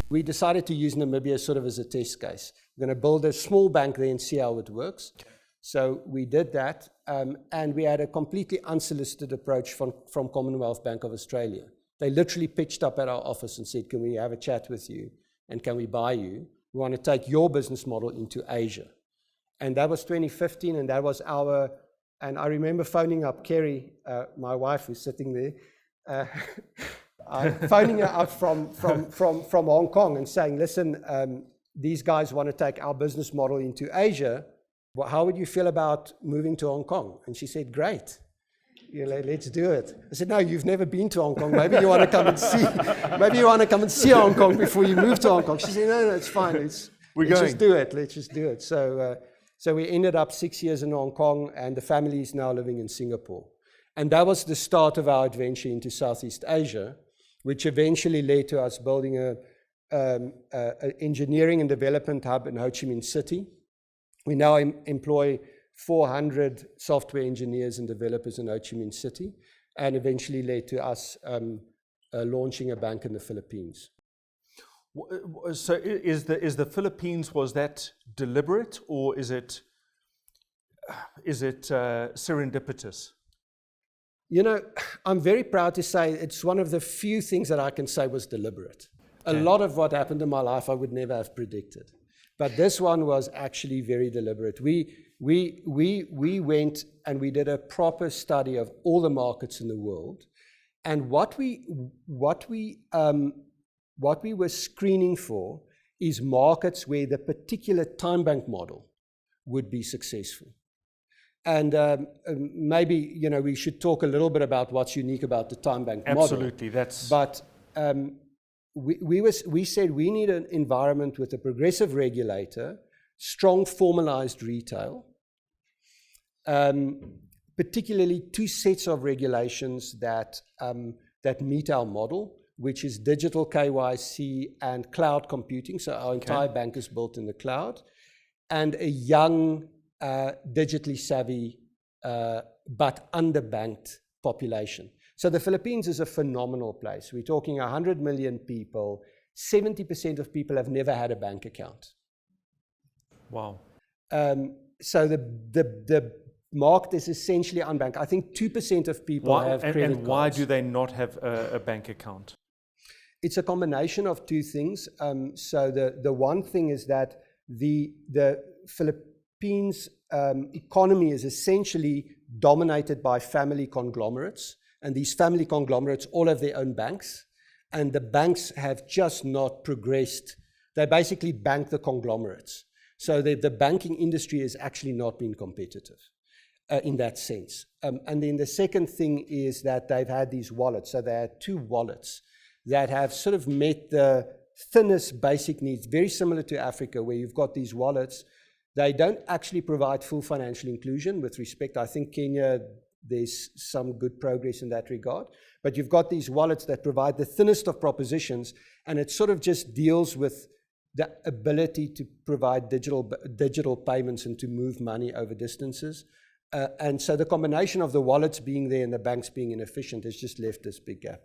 We decided to use Namibia sort of as a test case. We're going to build a small bank there and see how it works. So we did that, and we had a completely unsolicited approach from Commonwealth Bank of Australia. They literally pitched up at our office and said, can we have a chat with you, and can we buy you? We want to take your business model into Asia. And that was 2015, and that was and I remember phoning up Kerry, my wife who's sitting there, phoning her up from Hong Kong and saying, listen, these guys want to take our business model into Asia. Well, how would you feel about moving to Hong Kong? And she said, great. Let's do it. I said, no, you've never been to Hong Kong. Maybe you want to come and see. Maybe you want to come and see Hong Kong before you move to Hong Kong. She said, no, it's fine. Let's just do it. Let's just do it. So we ended up 6 years in Hong Kong, and the family is now living in Singapore. And that was the start of our adventure into Southeast Asia, which eventually led to us building an engineering and development hub in Ho Chi Minh City. We now employ 400 software engineers and developers in Ho Chi Minh City, and eventually led to us launching a bank in the Philippines. So is the Philippines, was that deliberate, or is it serendipitous? You know, I'm very proud to say it's one of the few things that I can say was deliberate. Okay. A lot of what happened in my life I would never have predicted. But this one was actually very deliberate. We went and we did a proper study of all the markets in the world, and what we were screening for is markets where the particular Tymebank model would be successful. And maybe we should talk a little bit about what's unique about the Tymebank model. Absolutely, that's. But we said we need an environment with a progressive regulator, strong formalized retail, particularly two sets of regulations that meet our model, which is digital KYC and cloud computing. So our entire bank is built in the cloud, and a young, digitally savvy, but underbanked population. So the Philippines is a phenomenal place. We're talking 100 million people. 70% of people have never had a bank account. Wow. So the market is essentially unbanked. I think 2% of people have credit cards. And why do they not have a bank account? It's a combination of two things. So the one thing is that the Philippines economy is essentially dominated by family conglomerates. And these family conglomerates all have their own banks, and the banks have just not progressed. They basically bank the conglomerates. So the banking industry has actually not been competitive in that sense. And then the second thing is that they've had these wallets. So they had two wallets that have sort of met the thinnest basic needs, very similar to Africa, where you've got these wallets. They don't actually provide full financial inclusion with respect. I think Kenya, there's some good progress in that regard. But you've got these wallets that provide the thinnest of propositions, and it sort of just deals with the ability to provide digital payments and to move money over distances. And so the combination of the wallets being there and the banks being inefficient has just left this big gap.